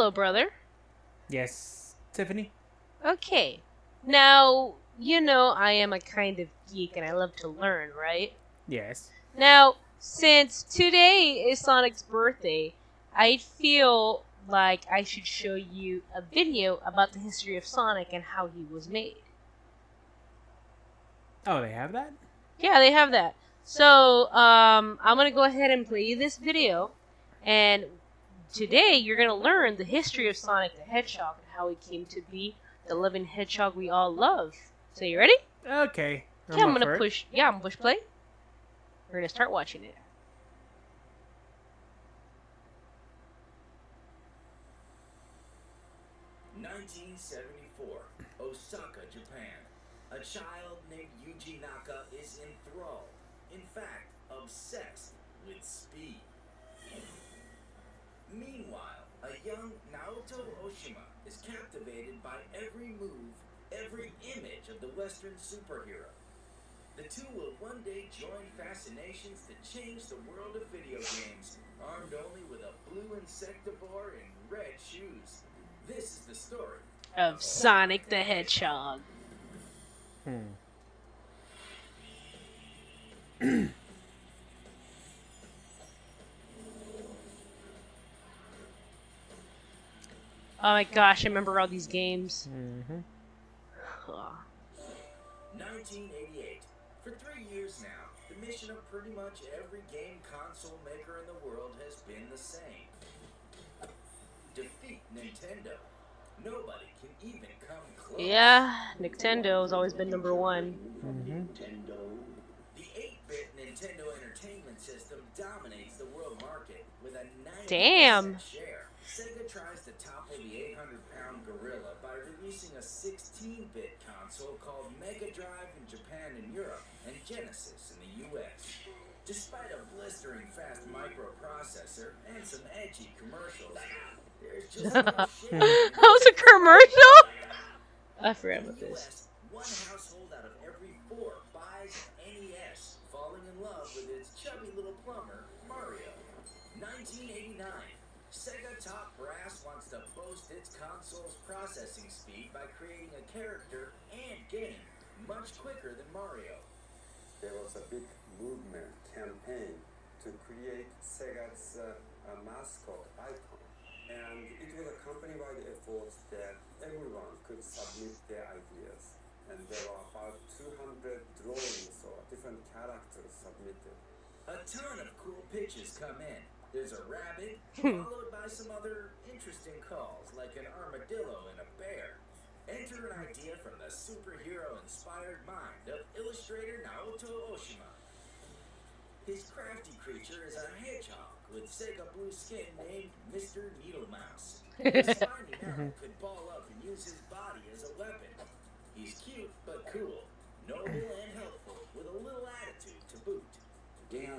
Hello, brother. Yes, Tiffany? Okay. Now, you know I am a kind of geek and I love to learn, right? Yes. Now, since today is Sonic's birthday, I feel like I should show you a video about the history of Sonic and how he was made. Oh, they have that? Yeah, they have that. So, I'm gonna go ahead and play you this video, and today you're gonna learn the history of Sonic the Hedgehog and how he came to be the living hedgehog we all love. So you ready? Okay. Okay, I'm gonna up for it. push. Yeah, I'm gonna push play. We're gonna start watching it. 1974, Osaka, Japan. A child named Yuji Naka is enthralled, in fact, obsessed with speed. Meanwhile, a young Naoto Oshima is captivated by every move, every image of the Western superhero. The two will one day join fascinations to change the world of video games, armed only with a blue insectivore and red shoes. This is the story Of Sonic the Hedgehog. Oh my gosh, I remember all these games. 1988. For 3 years now, the mission of pretty much every game console maker in the world has been the same. Defeat Nintendo. Nobody can even come close. Yeah, Nintendo's always been number one. The 8-bit Nintendo Entertainment System dominates the world market with a 90% Damn. share. Sega tries to topple the 800-pound gorilla by releasing a 16-bit console called Mega Drive in Japan and Europe, and Genesis in the US. Despite a blistering fast microprocessor and some edgy commercials, there's just no shame. That was a commercial? I forgot about In the this. US, one household out of every 4 buys an NES, falling in love with its chubby little plumber, Mario. 1989. Sega top brass wants to boast its console's processing speed by creating a character and game much quicker than Mario. There was a big movement campaign to create Sega's mascot icon. And it was a company-wide effort that everyone could submit their ideas. And there were about 200 drawings or different characters submitted. A ton of cool pitches come in. There's a rabbit, followed by some other interesting calls, like an armadillo and a bear. Enter an idea from the superhero-inspired mind of illustrator Naoto Oshima. His crafty creature is a hedgehog with Sega blue skin named Mr. Needlemouse. This spiny animal could ball up and use his body as a weapon. He's cute but cool, noble and helpful, with a little attitude to boot. I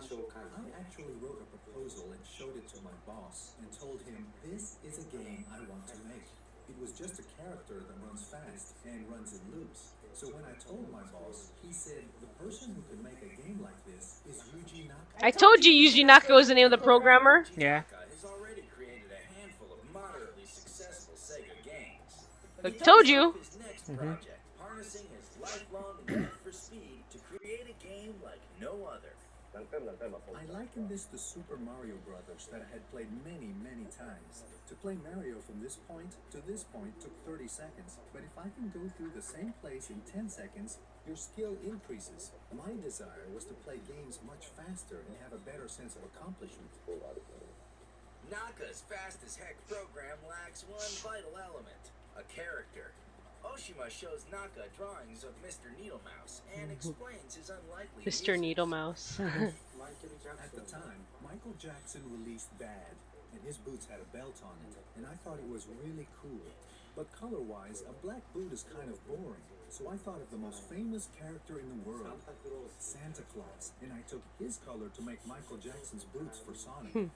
actually wrote a proposal and showed it to my boss and told him this is a game I want to make. It was just a character that runs fast and runs in loops. So when I told my boss, he said the person who could make a game like this is Yuji Naka. I told you Yuji Naka was the name of the programmer. Yeah. Naka has already created a handful of moderately successful Sega games. I He told heads you. off his next project, harnessing his lifelong love for speed to create a game like no other. I liken this to Super Mario Brothers that I had played many, many times. To play Mario from this point to this point took 30 seconds, but if I can go through the same place in 10 seconds, your skill increases. My desire was to play games much faster and have a better sense of accomplishment. Naka's fast-as-heck program lacks one vital element, a character. Oshima shows Naka drawings of Mr. Needlemouse and explains his unlikely Mr. uses. Needlemouse. At the time, Michael Jackson released Bad, and his boots had a belt on it, and I thought it was really cool. But color-wise, a black boot is kind of boring, so I thought of the most famous character in the world, Santa Claus, and I took his color to make Michael Jackson's boots for Sonic.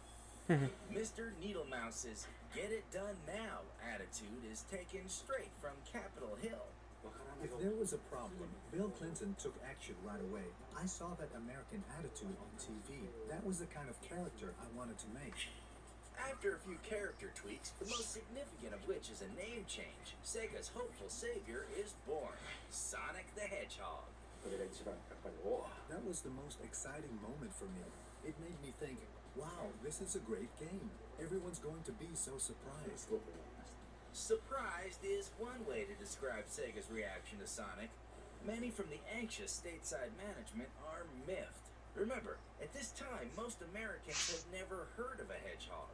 Mr. Needlemouse's get it done now attitude is taken straight from Capitol Hill. If there was a problem, Bill Clinton took action right away. I saw that American attitude on TV. That was the kind of character I wanted to make. After a few character tweaks, the most significant of which is a name change, Sega's hopeful savior is born, Sonic the Hedgehog. That was the most exciting moment for me. It made me think, wow, this is a great game. Everyone's going to be so surprised. Surprised is one way to describe Sega's reaction to Sonic. Many from the anxious stateside management are miffed. Remember, at this time, most Americans had never heard of a hedgehog.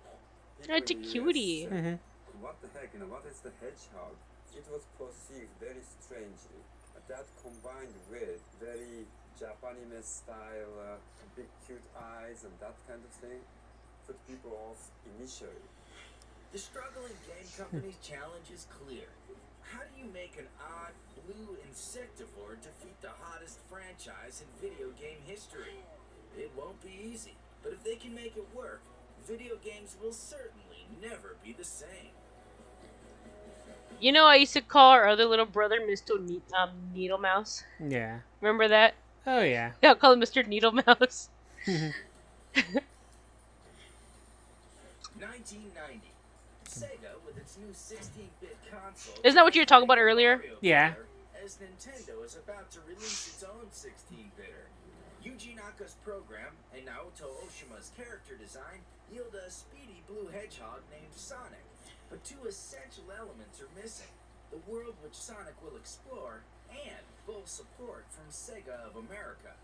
That's a cutie. Mhm. What the heck, what is the hedgehog? It was perceived very strangely. That combined with very Japanese style, big cute eyes and that kind of thing, put people off initially. The struggling game company's challenge is clear. How do you make an odd blue insectivore defeat the hottest franchise in video game history? It won't be easy, but if they can make it work, video games will certainly never be the same. You know, I used to call our other little brother Mr. Needle Mouse. Yeah. Remember that? Oh yeah. Yeah, I'll call him Mr. Needle Mouse. 1990. Sega, with its new 16-bit console... Isn't that what you were talking about earlier? Yeah. As Nintendo is about to release its own 16-bitter. Yuji Naka's program and Naoto Oshima's character design yield a speedy blue hedgehog named Sonic. But two essential elements are missing. The world which Sonic will explore and full support from Sega of America.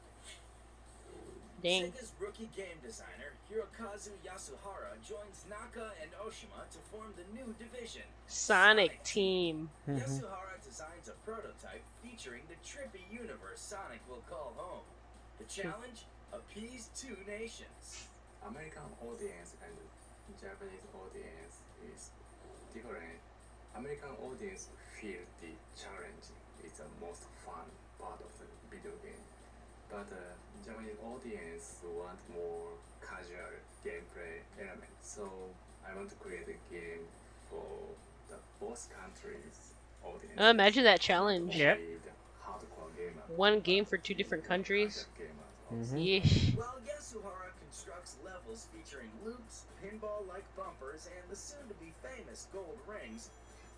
Dang. Sega's rookie game designer, Hirokazu Yasuhara, joins Naka and Oshima to form the new division, Sonic Team. Yasuhara designs a prototype featuring the trippy universe Sonic will call home. The challenge? Appease two nations. American audience and Japanese audience is different. American audience feel the challenge is the most fun part of the video game, but Japanese audience want more casual gameplay elements. So I want to create a game for the both countries' audience. Imagine that challenge. Yep. Hardcore gamer. One game for two different countries. Mhm. Yeesh. While Yasuhara constructs levels featuring loops, pinball-like bumpers, and the soon-to-be famous gold rings,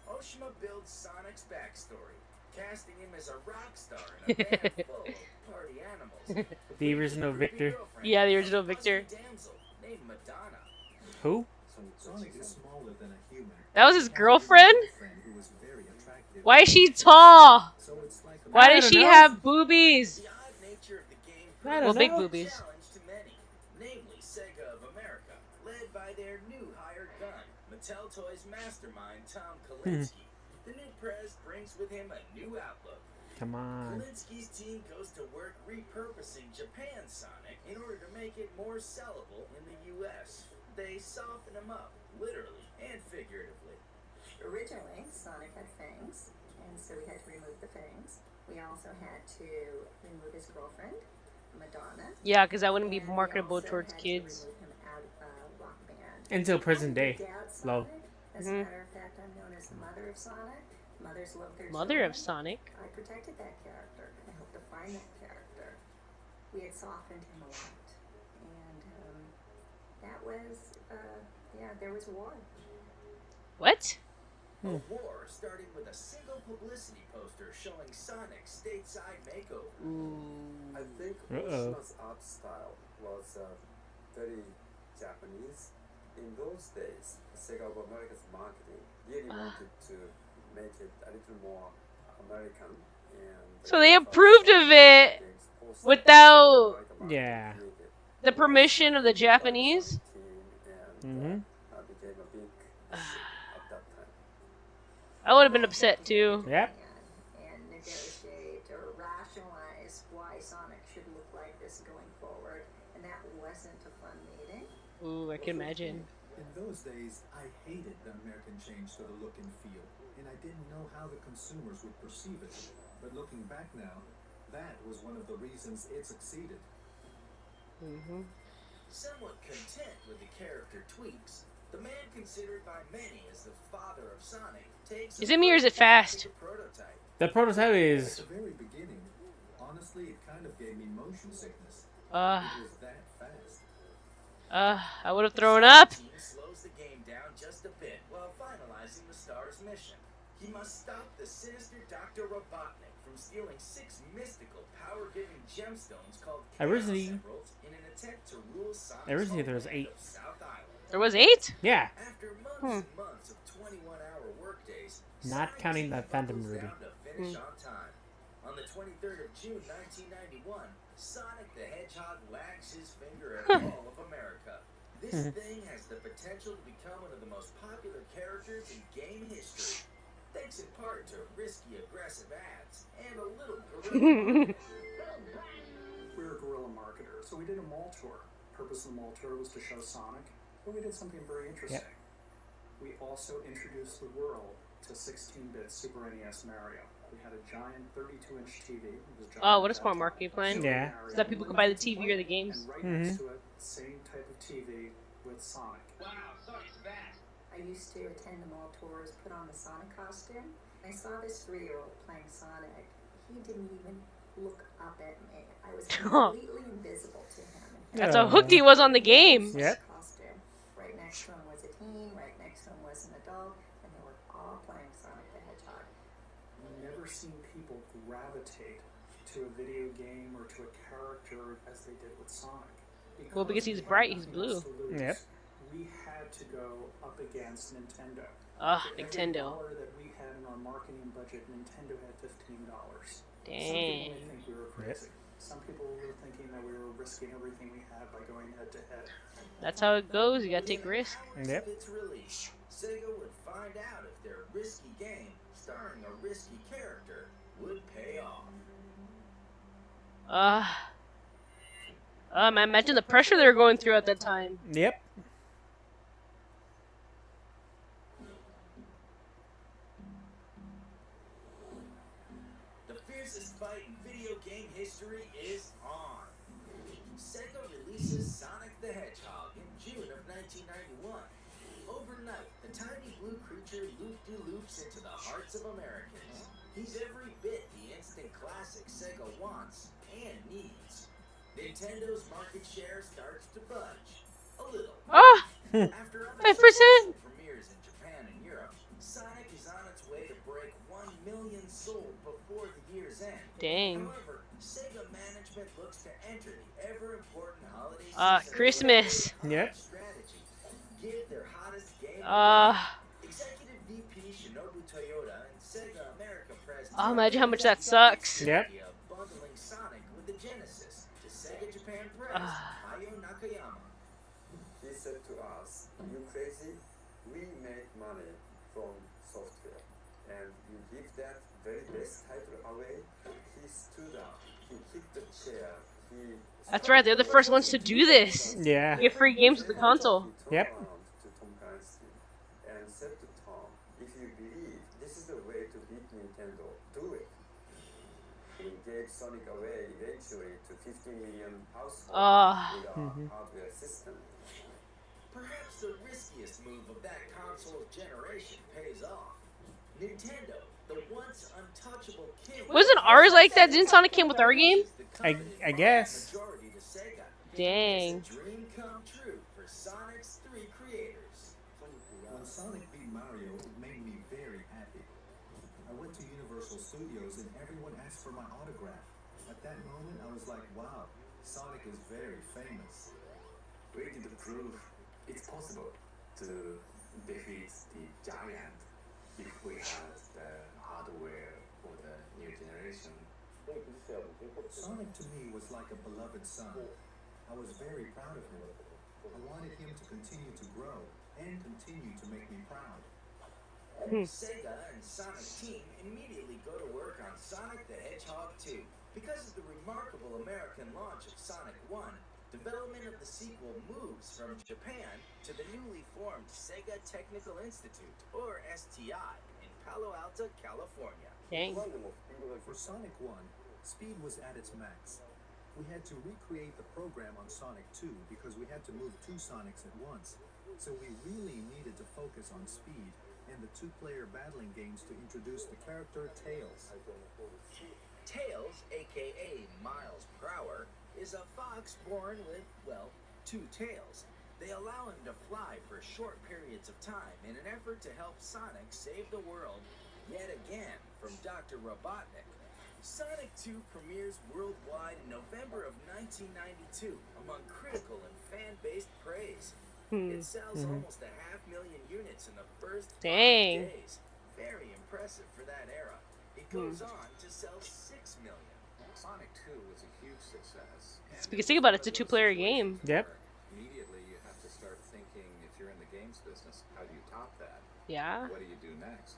Oshima builds Sonic's backstory, casting him as a rock star in a band full of party animals. The original Victor. Yeah, the original Victor. Damsel named Madonna. Who? Sonic is smaller than a human. That was his girlfriend? Who was very attractive. Why is she tall? So it's like a Why I does don't she know. have boobies? The odd nature of the game I Well, don't big know. boobies. challenge to many, namely Sega of America, led by their new hired gun, Mattel Toys mastermind Tom Kalinske. The new prez brings with him a new outlook. Come on. Kalinski's team goes to work repurposing Japan's Sonic in order to make it more sellable in the US. They soften him up, literally and figuratively. Originally, Sonic had fangs, and so we had to remove the fangs. We also had to remove his girlfriend, Madonna. Yeah, because that wouldn't be and we marketable also towards had to kids. remove him out of Rock Band. Until present I'm day. the dad Low. Sonic. As a matter of fact, I'm known as the mother of Sonic. Mothers love their Mother of children. Sonic. I protected that character. I hope to find that character. We had softened him a lot. And that was, there was war. What? A war starting with a single publicity poster showing Sonic's stateside makeover. I think Oshima's art style was very Japanese. In those days, Sega of America's marketing really wanted to make it a little more American. And So they approved of it without Yeah. the permission of the Japanese? Mhm. Became a big issue at that time. I would have been upset too. Yep. And negotiate or rationalize why Sonic should look like this going forward. And that wasn't a fun meeting. Ooh, I can imagine. In those days, I hated the American change to the look and feel, and I didn't know how the consumers would perceive it. But looking back now, that was one of the reasons it succeeded. Somewhat content with the character tweaks, the man considered by many as the father of Sonic takes Is it me or is it fast? the prototype. The prototype At is. the very beginning, honestly, it kind of gave me motion sickness. Uh, It was that fast. I would have thrown up. Team slows the game down just a bit while finalizing the star's mission. He must stop the sinister Dr. Robotnik from stealing 6 mystical, power-giving gemstones called Chaos Originally- Emeralds in an attempt to rule Sonic's Originally there was homeland 8. of South Island. There was 8? Yeah, After months and months of 21-hour workdays, not Sonic counting the Team Phantom buckles Ruby. down to finish on time. On the 23rd of June 1991, Sonic the Hedgehog wags his finger at all of America. This thing has the potential to become one of the most popular characters in game history, thanks in part to risky, aggressive ads and a little guerrilla. We were a guerrilla marketer, so we did a mall tour. Purpose of the mall tour was to show Sonic, but we did something very interesting. We also introduced the world to 16-bit Super NES Mario. We had a giant 32-inch TV. It was giant Oh, what a at smart that marketing time. plan. Super Yeah. Mario. So that people could buy the TV or the games. And right next to it, same type of TV with Sonic. I used to attend the mall tours, put on the Sonic costume. I saw this 3-year-old playing Sonic. He didn't even look up at me. I was completely invisible to him. That's how hooked he was on the game. Yep. Costume. Right next to him was a teen, right next to him was an adult, and they were all playing Sonic the Hedgehog. I've never seen people gravitate to a video game or to a character as they did with Sonic. Well, because he's we had bright, he's nothing else blue. to lose. Yep. We had to go up against Nintendo. Ugh, For every Nintendo. dollar that we had in our marketing budget, Nintendo had $15. Some Dang. people may think we were crazy. Some people were thinking that we were risking everything we had by going head to head. That's how it goes. You gotta take Within risks. hours Yep. of its release, Sega would find out if their risky game, starring a risky character, would pay off. Man, imagine the pressure they were going through at that time. Yep. The fiercest fight in video game history is on. Sega releases Sonic the Hedgehog in June of 1991. Overnight, the tiny blue creature loop-de-loops into the hearts of Americans. He's every bit the instant classic Sega wants and needs. Nintendo's market share starts to budge. A little. Ah! After other 5%? successful premieres in Japan and Europe, Sonic is on its way to break 1 million sold before the year's end. Dang. However, Sega management looks to enter the ever-important holiday season Christmas. with a Yep. strategy. Give their hottest game Executive VP Shinobu Toyota and Sega America President. imagine how much that sucks. Yep. Bundling Sonic with the Genesis to Sega Japan Press, Hayo Nakayama. He said to us, "You crazy? We make money from software, and you give that very best title away." He stood up. He kicked the chair. He. That's right, they're the first ones to do this. Yeah. Get free games with the console. He turned Yep. around to Tom Clancy and said to Tom, "If you believe this is the way to beat Nintendo, do it." We gave Sonic away eventually to 50 million households with our hardware system. Perhaps the riskiest move of that console's generation pays off. Nintendo, the once untouchable king. Wasn't ours like that? Didn't Sonic came with our game? I guess. Majority to Sega. Dang. It's a dream come true for Sonic's 3 creators. When Sonic beat Mario, it made me very happy. I went to Universal Studios and everyone asked for my autograph. At that moment, I was like, wow, Sonic is very famous. We did prove it's possible to defeat the giant if we had the hardware for the new generation. Sonic to me was like a beloved son. I was very proud of him. I wanted him to continue to grow and continue to make me proud. Sega and Sonic Team immediately go to work on Sonic the Hedgehog 2. Because of the remarkable American launch of Sonic 1, development of the sequel moves from Japan to the newly formed Sega Technical Institute, or STI, in Palo Alto, California. Dang. For Sonic 1, speed was at its max. We had to recreate the program on Sonic 2 because we had to move 2 Sonics at once. So we really needed to focus on speed and the 2-player battling games to introduce the character Tails. Tails, aka Miles per Hour, is a fox born with, well, 2 tails. They allow him to fly for short periods of time in an effort to help Sonic save the world yet again from Dr. Robotnik. Sonic 2 premieres worldwide in November of 1992 among critical and fan-based praise. It sells almost 500,000 units in the first 5 Dang. days. Very impressive for that era. It goes on to sell 6 million. Sonic 2 was a huge success. Because think about it, it's a two-player game. Yep. Immediately you have to start thinking, if you're in the games business, how do you top that? Yeah. What do you do next?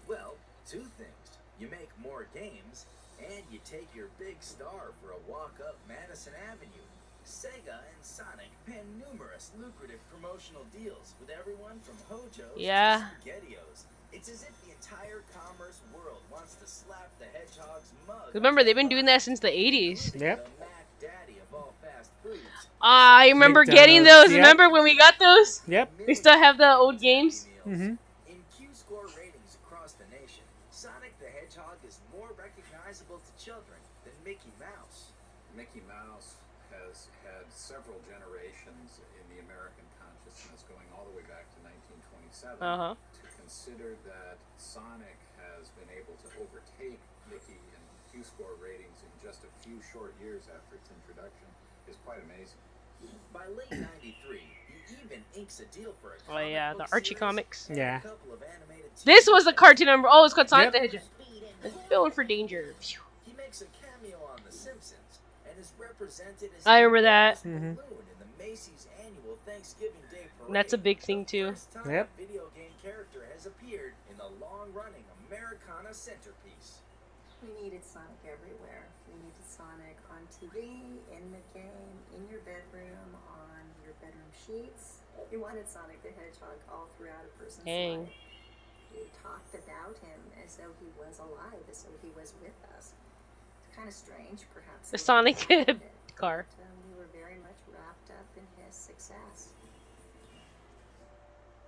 Well, 2 things. You make more games, and you take your big star for a walk up Madison Avenue. Sega and Sonic pen numerous lucrative promotional deals with everyone from Hojo's Yeah. to SpaghettiOs. It's as if the entire commerce world wants to slap the Hedgehog's mug. Remember, they've been doing that since the 80s. Yep. The Mac Daddy of all fast foods. I remember getting those. McDonald's, yep. Remember when we got those? Yep. We still have the old games. Mhm. In Q-score ratings across the nation, Sonic the Hedgehog is more recognizable to children than Mickey Mouse. Mickey Mouse has had several generations in the American consciousness going all the way back to 1927. Uh-huh. To consider that Sonic has been able to overtake Mickey in Q-score ratings in just a few short years after its introduction is quite amazing. By late '93, he even inks a deal for a Oh yeah, the comic book Archie series comics. and Yeah. a couple of animated This TV was the shows. cartoon number. Oh, it's called Sonic Yep. the Hedgehog. Feeling for danger. Phew. He makes a cameo on The Simpsons and is represented as I remember that. Balloon in the Macy's annual Thanksgiving Day Parade. That's a big thing, The too. first time Yep. a video game character has appeared in the long-running Americana centerpiece. We needed Sonic everywhere. We needed Sonic on TV, in the game, in your bedroom, on your bedroom sheets. You wanted Sonic the Hedgehog all throughout a person's Dang. life. We talked about him as though he was alive, as though he was with us. It's kind of strange, perhaps. The looking Sonic back at it, car. but, we were very much wrapped up in his success.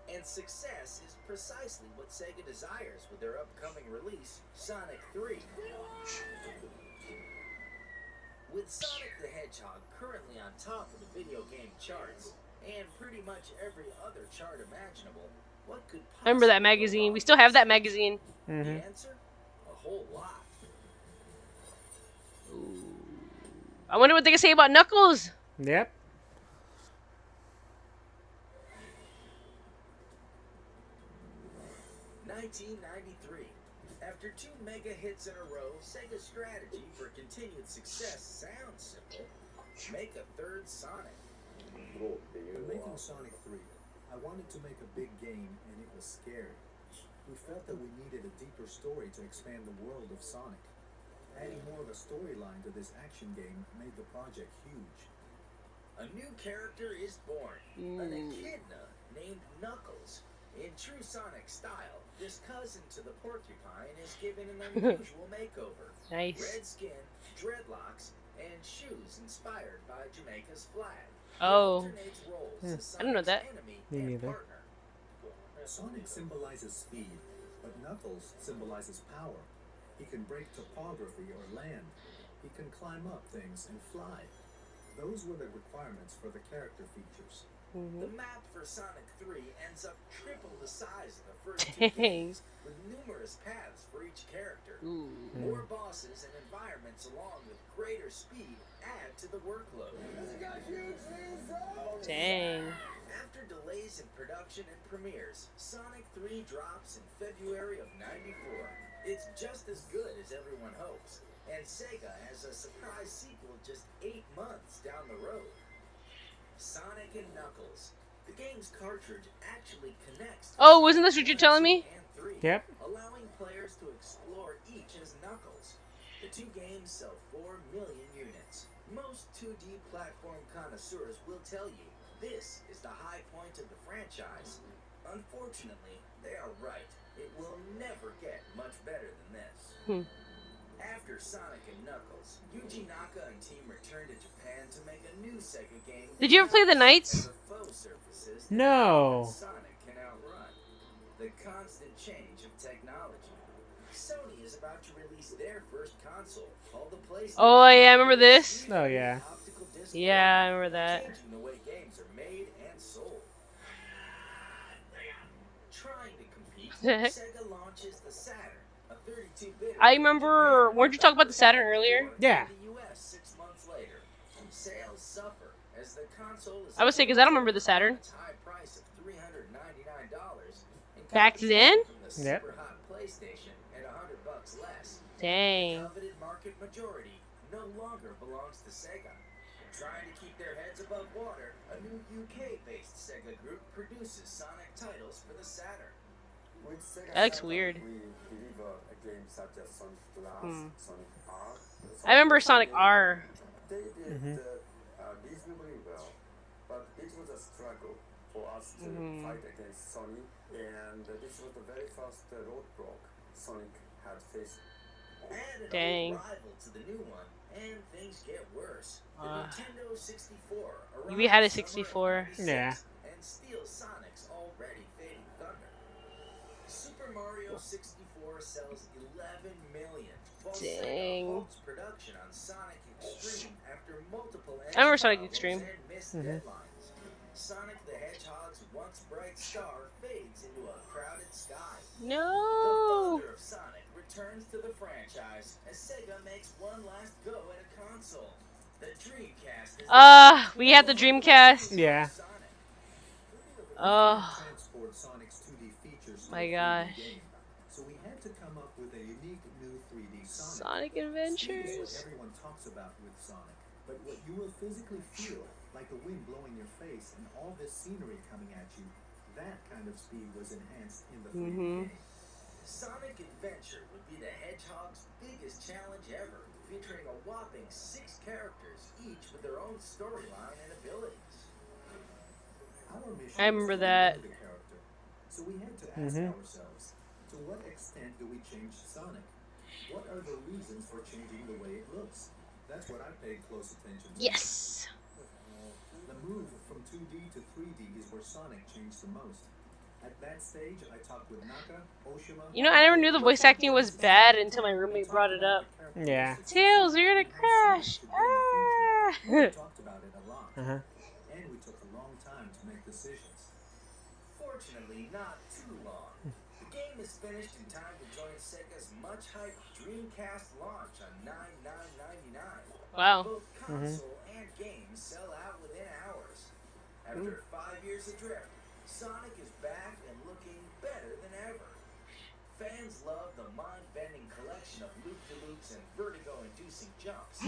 And success is precisely what Sega desires with their upcoming release, Sonic 3. With Sonic the Hedgehog currently on top of the video game charts, and pretty much every other chart imaginable, what could I remember that possibly go magazine. wrong We still have with that magazine. The Mhm. answer? A whole lot. I wonder what they can say about Knuckles. Yep. 1993. After 2 mega hits in a row, Sega's strategy for continued success sounds simple. Make a third Sonic. When making Sonic 3, I wanted to make a big game and it was scary. We felt that we needed a deeper story to expand the world of Sonic. Adding more of a storyline to this action game made the project huge. A new character is born, an echidna named Knuckles. In true Sonic style, this cousin to the porcupine is given an unusual makeover. Nice. Red skin, dreadlocks, and shoes inspired by Jamaica's flag. He Oh. alternates roles as I didn't know that. Sonic's enemy Me and neither. partner. Sonic symbolizes speed, but Knuckles symbolizes power. He can break topography or land. He can climb up things and fly. Those were the requirements for the character features. The map for Sonic 3 ends up triple the size of the first 2 Dang. games, with numerous paths for each character. More bosses and environments along with greater speed add to the workload. Dang. After delays in production and premieres, Sonic 3 drops in February of '94. It's just as good as everyone hopes, and Sega has a surprise sequel just 8 months down the road. Sonic and Knuckles. The game's cartridge actually connects to Oh, wasn't this what you're telling me? and 3, Yep. allowing players to explore each as Knuckles. The 2 games sell 4 million units. Most 2D platform connoisseurs will tell you this is the high point of the franchise. Unfortunately, they are right. It will never get much better than this. After Sonic and Knuckles, Yuji Naka and team returned to Japan to make a new Sega game. Did you ever play the Knights? And the faux surfaces that No. Sonic can outrun. The constant change of technology. Sony is about to release their first console called the PlayStation. Oh yeah, I remember this. Oh, yeah. Optical display, Yeah, I remember that. changing the way games are made and The heck? Sega launches the Saturn, a 32-bit. I remember. Weren't you talking about the Saturn earlier? Yeah. In the US 6 months later, sales suffer as the console is I would say because I don't remember the Saturn. its high price of $399 and Back comes then? from the Yep. super hot PlayStation at $100 less. Dang. The coveted market majority no longer belongs to Sega. Trying to keep their heads above water, a new UK-based Sega group produces Sonic titles for the Saturn. With Sega That looks Saturn, weird. We deliver a game such as Sonic Blast, Sonic R. I remember Sonic R. They did reasonably well, but it was a struggle for us to fight against Sony, and this was the very first roadblock Sonic had faced. Add an Dang. old rival to the new one, and things get worse. The Nintendo 64 We had a arrives 64. summer of Yeah. 96 and steals Sonic's already fading thunder. Super Mario 64 sells 11 million. While Sega Dang. halts production on Sonic Extreme after multiple I remember engine Sonic problems Extreme. and missed deadlines. Sonic the Hedgehog's once bright star fades into a crowded sky. The No. father of Sonic returns to the franchise as Sega makes one last go at a console. The Dreamcast is We had the Dreamcast. Yeah. Sonic. Oh Transport Sonic's 2D features to my a 3D gosh. game. So we had to come up with a unique new 3D Sonic. Sonic Speed is Adventures. what everyone talks about with Sonic, but what you will physically feel, like the wind blowing your face and all this scenery coming at you, that kind of speed was enhanced in the 3D game. Sonic Adventure would be the Hedgehog's biggest challenge ever, featuring a whopping 6 characters, each with their own storyline and abilities. Our mission I remember was to that. know the character. So we had to ask ourselves, to what extent do we change Sonic? What are the reasons for changing the way it looks? That's what I paid close attention to. Yes. The move from 2D to 3D is where Sonic changed the most. At that stage, I talked with Naka, Oshima... You know, I never knew the voice acting was bad until my roommate brought it up. Yeah. Tails, you're gonna crash. Ah. We talked about it a lot. And we took a long time to make decisions. Fortunately, not too long. The game is finished in time to join Sega's much-hyped Dreamcast launch on 9/9/99. Wow. Both console and games sell out within hours. After 5 years adrift, Sonic is back and looking better than ever. Fans love the mind-bending collection of loop-de-loops and vertigo-inducing jumps.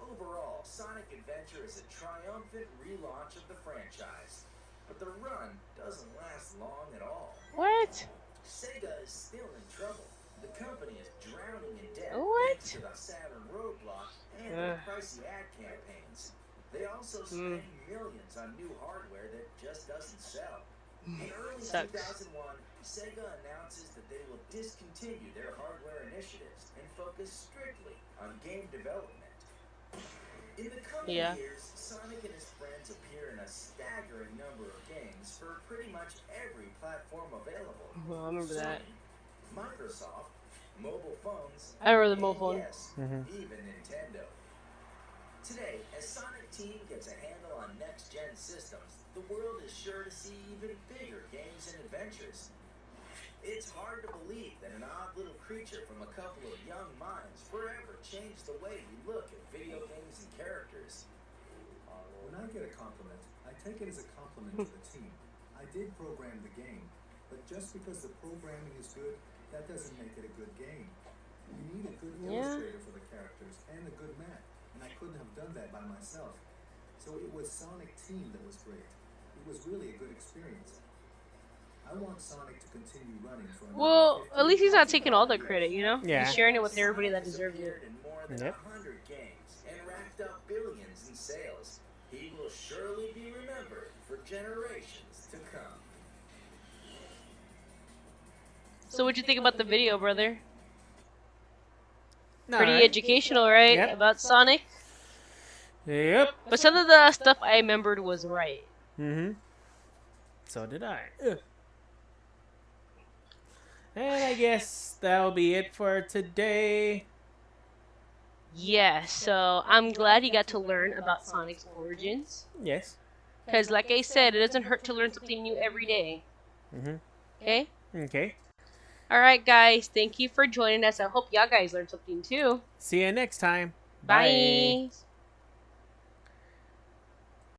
Overall, Sonic Adventure is a triumphant relaunch of the franchise. But the run doesn't last long at all. What? Sega is still in trouble. The company is drowning in debt What? thanks to the Saturn roadblock and the pricey ad campaigns. They also spend millions on new hardware that just doesn't sell. In early Sucks. 2001, Sega announces that they will discontinue their hardware initiatives and focus strictly on game development. In the coming years, Sonic and his friends appear in a staggering number of games for pretty much every platform available. Well, I remember that. Sony, Microsoft, mobile phones, I remember the and mobile phone. yes, even Nintendo. Today, as Sonic Team gets a handle on next-gen systems, the world is sure to see even bigger games and adventures. It's hard to believe that an odd little creature from a couple of young minds forever changed the way we look at video games and characters. When I get a compliment, I take it as a compliment to the team. I did program the game, but just because the programming is good, that doesn't make it a good game. You need a good illustrator for the characters and a good map, and I couldn't have done that by myself. So it was Sonic Team that was great. It was really a good experience. I want Sonic to continue running for another Well, 15 at least he's not years. taking all the credit, you know? Yeah. He's sharing it with Sonic everybody that has deserves appeared it. in more than Yep. 100 games and racked up billions in sales. He will surely be remembered for generations to come. So what'd you think about the video, brother? No, Pretty right? educational, right? Yep. About Sonic? Yep. But some of the stuff I remembered was right. So did I. And I guess that'll be it for today. Yeah, so I'm glad you got to learn about Sonic's origins. Yes. Because, like I said, it doesn't hurt to learn something new every day. Okay? Okay. All right, guys. Thank you for joining us. I hope y'all guys learned something too. See you next time. Bye.